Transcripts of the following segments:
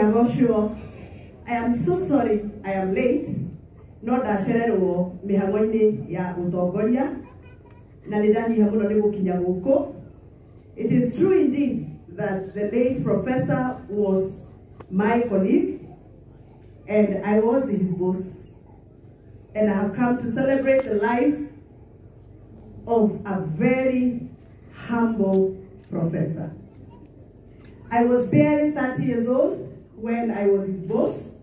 Joshua, I am so sorry I am late. No dashererwo mihango-ini ya utongoria na nĩndanyiha mũno nĩ gũkinya gũkũ. It is true indeed that the late professor was my colleague and I was his boss. And I have come to celebrate the life of a very humble professor. I was barely 30 years old when I was his boss.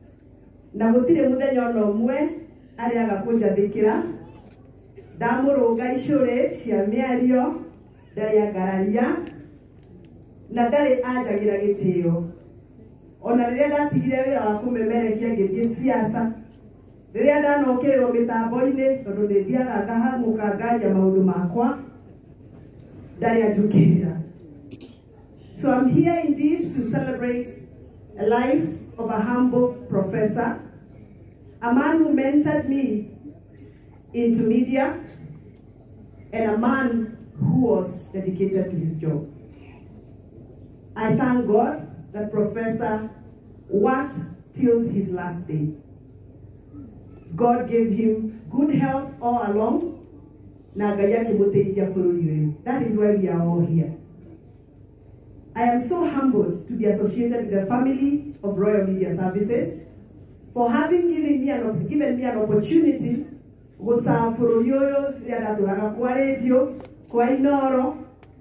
Na gutire muthenya ona umwe ariaga kunjathikira ndamurunga icure cia miario ndari angararia na ndari anjagira gitio ona riria ndatigire wira wa kumemerekia ngithie siasa riria ndanokerwo mitambo-ini tondu nithiaga ngahamuka ngaria maundu makwa ndari anjukirira. So I'm here indeed to celebrate a life of a humble professor, a man who mentored me into media, and a man who was dedicated to his job. I thank God that Professor worked till his last day. God gave him good health all along. That is why we are all here. I am so humbled to be associated with the family of Royal Media Services for having given me an opportunity to serve Furulioyo, Riadaturaga kwa radio, kwa Inoro,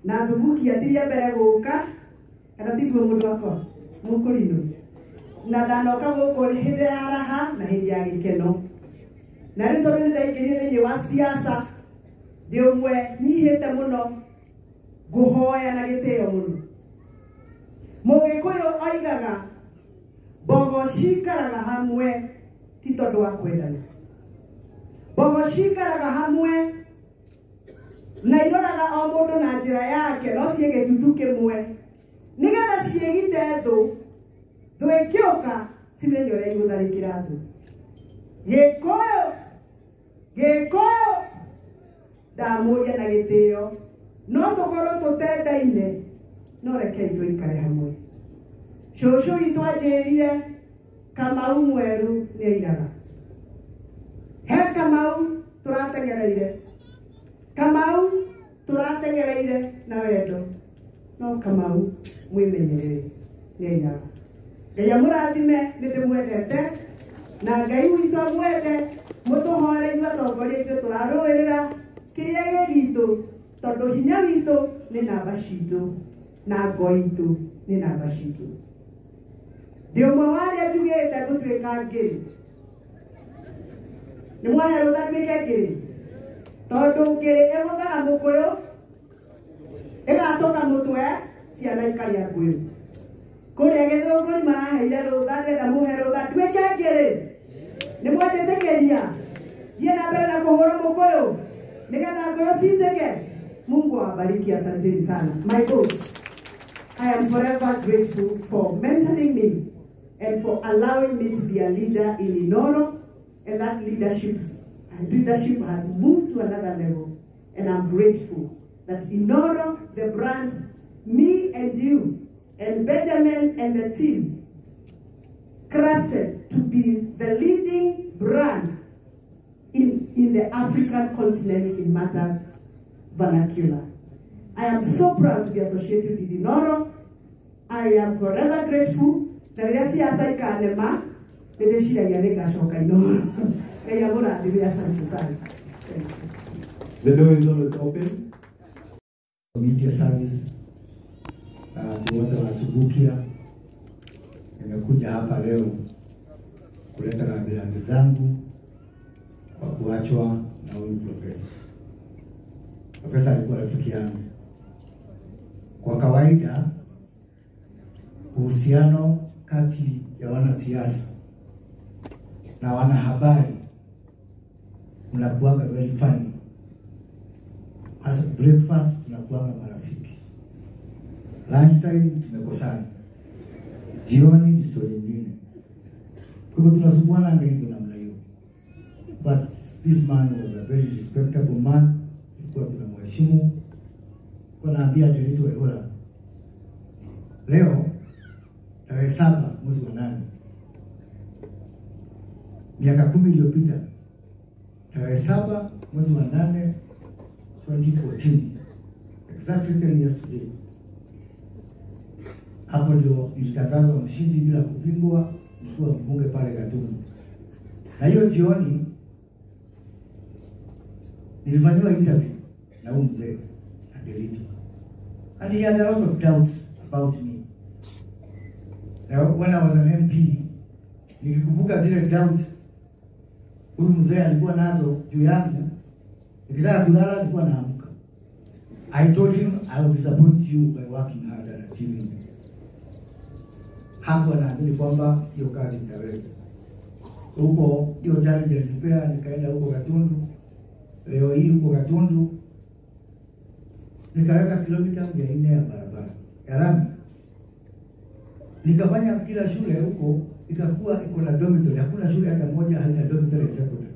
na thubuki atiria mbere guka, kana tigwo mundu wakwa, mukurino. Na ndanoka guku hindi ya raha na hindi ya gikeno. Na riu tondu ndaingirie thiini wa siasa, ndi umwe nyihite muno guhoya na gitio muno. Mugikuyu oigaga bogo cikaraga hamwe ti tondu wa kwendana. Bogo cikaraga hamwe na iroraga o mundu na njira yake no cie gitutu kimwe nigetha ciegite thu ikiuka cimenye uria igutharikira thu. Gikuyu ndamuria na gitio no tukorwo tutendaine no rekei tuikare hamwe. Shosho itu ajerire Kamau mweru ni airaga. He Kamau turatengereire. Kamau turatengereire na wendo. No Kamau mwimenyerere ni airaga. Ngai amurathime nindimwendete na Ngai witu amwende mutuhore ithuĩ atongoria ithuĩ turaruĩrĩra kĩrĩa gĩ gitu tondu hinya witu ni namba citu na ngo itu ni namba citu. Ndio mwari atugete gutwika ngiri. Ni mwahe rutha twike ngiri. Tondu ngiri eguthaga mukuyu igatoka mutwe ciana ikaria nguyu. Kuria githunguri maraheire rutha ndenda muhe rutha twike ngiri. Ni mwatetekeria. Thie na mbere na kuhura mukuyu nigetha nguyu citeke. Mungu awabariki, asanteni sana. My boss, I am forever grateful for mentoring me and for allowing me to be a leader in Inoro, and that leadership has moved to another level, and I'm grateful that Inoro, the brand, me and you, and Benjamin and the team, crafted to be the leading brand in the African continent in matters vernacular. I am so proud to be associated with Inoro. I am forever grateful. The door is always open. Media service wote wanasubukia, nimekuja hapa leo kuleta rambirambi zangu kwa kuachwa na huyu profesa. Profesa alikuwa rafiki yangu. Kwa kawaida uhusiano kati ya wanasiasa na wanahabari unakuanga very funny. As breakfast tunakuanga marafiki, lunch time tumekosana, jioni ni story nyingine. Kwa hivyo tunasubuana ndio namna hiyo. But this man was a very respectable man. Kwa tunamheshimu. Kwa naambia ndio Leo tarehe 7 mwezi wa 8. Miaka 10 iliyopita, tarehe 7 mwezi wa 8 2014, exactly 10 years today, hapo ndio ilitangazwa mshindi bila kupingwa, mkuu wa mbunge pale Gatundu. Na hiyo jioni nilifanywa interview na huyu mzee Adelito, and he had a lot of doubts about me. Now, when I was an MP, nikikumbuka zile doubts huyu mzee alikuwa nazo juu yangu, nikitaka kulala alikuwa naamka. I told him I will disappoint you by working hard and achieving it. Hapo anaamini kwamba hiyo kazi nitaweza. Huko hiyo challenge nilipea, nikaenda huko Gatundu. Leo hii huko Gatundu nikaweka kilomita 400 ya barabara ya lami. Nikafanya kila shule huko ikakuwa iko na dormitory. Hakuna shule hata moja haina dormitory secondary,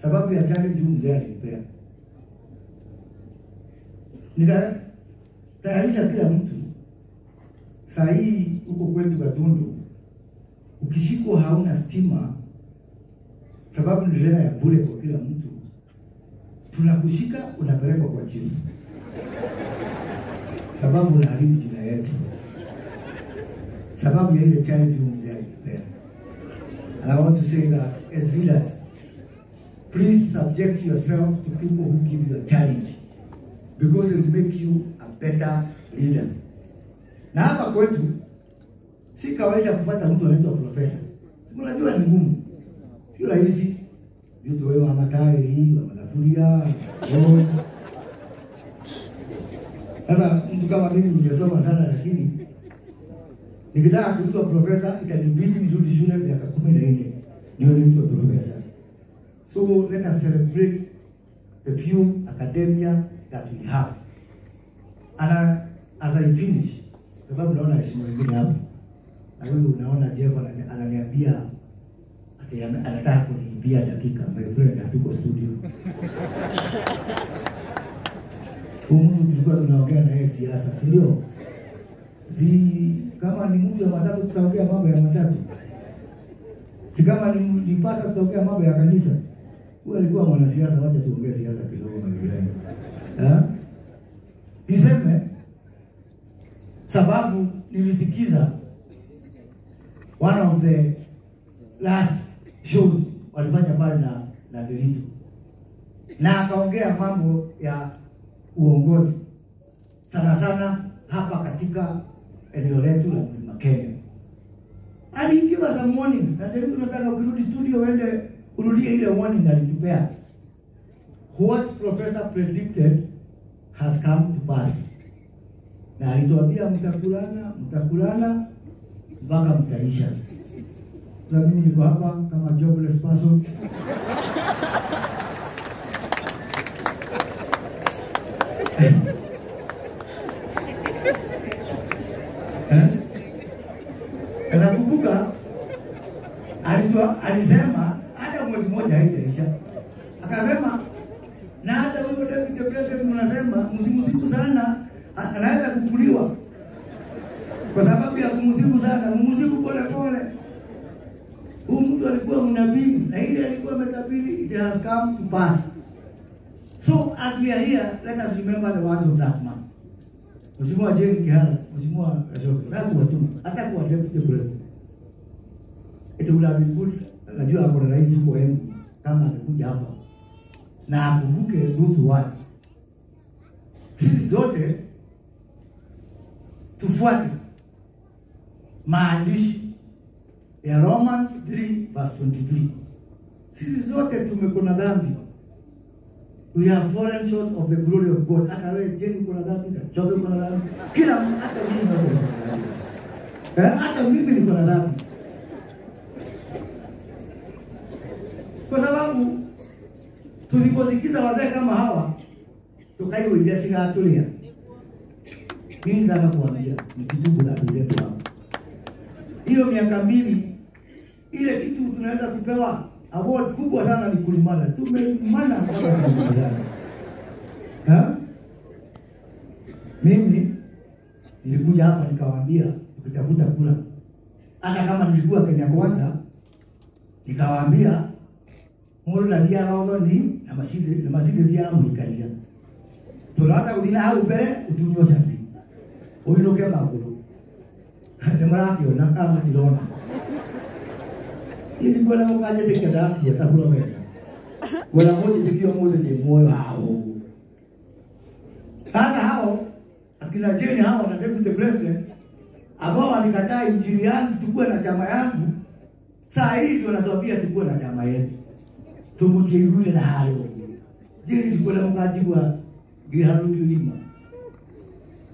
sababu ya challenge mzee alinipea. Nikatayarisha kila mtu. Saa hii huko kwetu Gatundu, ukishikwa hauna stima, sababu ni lela ya bure kwa kila mtu, tunakushika unapelekwa kwa chifu, sababu unaharibu jina yetu, sababu ya ile challenge mzee alinipea. And I want to say that as leaders, please subject yourself to people who give you a challenge, because it will make you a better leader. Na hapa kwetu si kawaida kupata mtu anaitwa profesa. Unajua ni ngumu, sio rahisi. Mtu wewe wa matairi, wa madafuria. Sasa mtu kama mimi nimesoma sana, lakini nikitaka kuitwa profesa itanibidi nirudi shule miaka 14 ndio niitwe profesa. So let us celebrate the few academia that we have. And as I finish, sababu naona heshima wengine hapo, na wewe unaona Jeff ananiambia ati anataka kuniibia dakika. My friend, hatuko studio. Huyu tulikuwa tunaongea na yeye siasa, ndio? Kama ni mtu wa matatu tutaongea mambo ya matatu. Si kama ni pasta tutaongea mambo ya kanisa. Huyu alikuwa mwanasiasa, wacha tuongee siasa kidogo my friend. Niseme sababu nilisikiza one of the last shows walifanya pale na Delito, na akaongea mambo ya uongozi sana sana hapa katika eneo letu la Mlima Kenya. Aliingiwa some warnings, na Delito nataka ukirudi studio uende urudie ile warning alitupea. What Professor predicted has come to pass. Na alituambia mtakulana mpaka mtaisha. Sasa mimi niko hapa kama jobless person. Nakumbuka alisema hata mwezi mmoja haijaisha. Akasema na hata huyo deputy president mnasema msimusiku sana anaweza kukuliwa. Kwa sababu ya kumsifu sana, msifu pole pole. Huyu mtu alikuwa mnabii na ile alikuwa ametabiri, it has come to pass. So as we are here, let us remember the words of that man. Mheshimiwa Jane Kihara, Mheshimiwa Kashoke, hapo tu hata kwa deputy president. It would have been good, najua hapo rais huko Embu kama alikuja hapa na akumbuke those words. Sisi zote tufuate maandishi ya Romans 3 verse 23. Sisi zote tumekona dhambi. We have fallen short of the glory of God. Hata wewe Jeni kuna dhambi, Jobe kuna dhambi. Kila hata mimi niko na dhambi. Hata mimi niko na dhambi. Kwa sababu tusiposikiza wazee kama hawa tukaiwe ile singa atulia. Mimi nataka kuambia nikitubu dhambi zetu hapa. Hiyo miaka 2 ile kitu tunaweza kupewa award kubwa sana ni kulimana. Tumelimana mpaka tunamalizana. Mimi nilikuja hapa nikawaambia ukitafuta kula hata kama nilikuwa Kenya Kwanza, nikawaambia mulu na dia roho ni na masinde zia muhikalia. Tulata udina au bere utunyo safi. Uinuke maguru. Nemara kiona kama kilona. Ili kwa na mkaje tekeda ya tabula meza. Kwa moja tikio moja ni moyo hao. Sasa hao akina Jeni hao na deputy president ambao walikataa injili yangu tukue na chama yangu, saa hii ndio natuambia tukue na chama yetu. Tumutie yule na hayo. Jeni tukue na mkaji wa giharu kilima.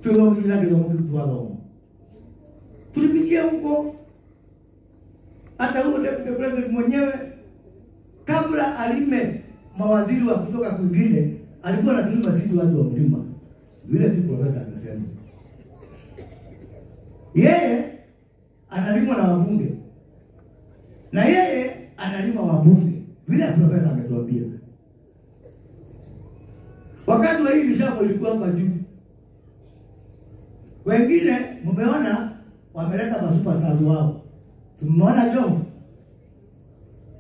Tulo mjina kidogo tuwalo. Tulipigia huko hata huo deputy president mwenyewe kabla alime mawaziri wa kutoka kwingine alikuwa anatulima sisi watu wa mlima. Vile tu profesa amesema. Yeye analimwa na wabunge. Na yeye analima wabunge. Vile profesa ametuambia. Wakati wa hii rishafu ilikuwa hapa juzi. Wengine mmeona wameleta masupersstars wao. Tumeona Jomo.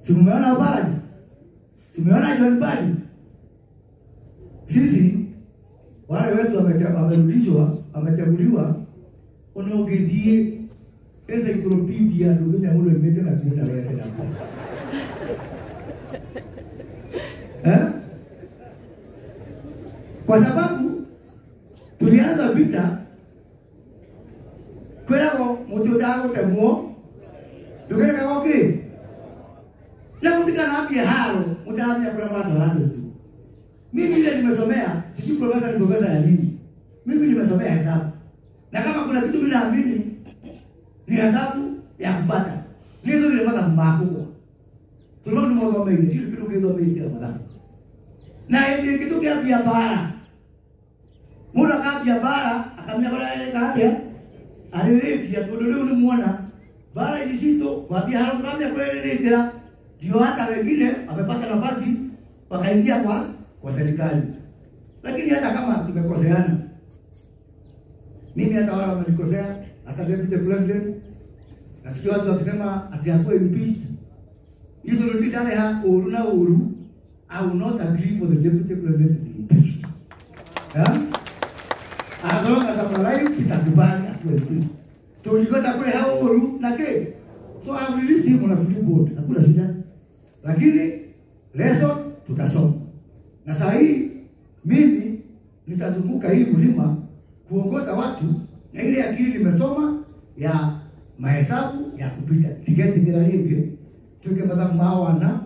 Tumeona Obaraji. Tumeona John Badi. Sisi wale wetu wamerudishwa, wamechaguliwa, unaogedie encyclopedia ndio mule mbele na kuona wewe tena. Kwa sababu tulianza vita kwao mtu dago temo tukenda kaoke na mtika na pia halo mtaanza kwa watu wanado tu. Mimi ile nimesomea, sijui profesa ni profesa ya nini. Mimi nimesomea hesabu. Na kama kuna kitu mimi naamini ni hesabu ya kupata. Nizo ile mada mbako. Tulikuwa tunamwomba ile kitu kidogo ile mada. Na ile kitu kia biashara. Mura ka biashara akamnya kwa ile kaja. Alirekia tudole unamuona. Bara jisito kwa biashara tukamnya kwa ile kila. Ndio hata wengine wamepata nafasi wakaingia kwa serikali. Lakini hata kama tumekoseana, mimi hata wala wamenikosea, hata deputy president nasikia watu wakisema ati hakuwa impeached. Hizo ndio ndale ha uruna uru I will not agree for the deputy president to be impeached. As long as I'm alive, kitakubali akuwe impeached. Tulikota kule hao uru na ke. So I will release him on a free board. Hakuna shida. Lakini lesson tutasoma. Na saa hii mimi nitazunguka hii mlima kuongoza watu na ile akili nimesoma ya mahesabu ya kupita tiketi bila ligi tukemeza mawana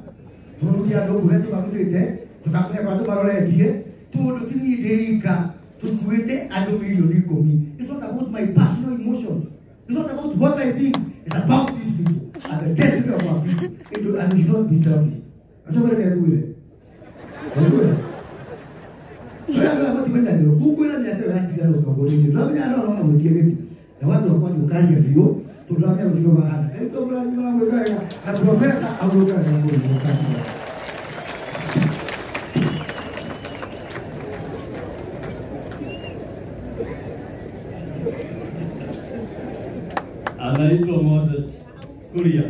turudia ndogo letu makutete tukakuja kwa watu maroletie tudutimideka tukuite ado milioni 10. It's not about my personal emotions. It's not about what I think. It's about these people as a deputy of our people. And it should not be selfish. That's what I do. Wewe hapo timenya ndio kukwela ni hata rangi ya utongolini. Tunamenya anaona mtiegeti. Na watu wako ni ukali ya vio, tunamenya vio maana. Hiyo bora ni mambo ya na profesa au lugha ya Mungu ukali. Anaitwa Moses Kuria.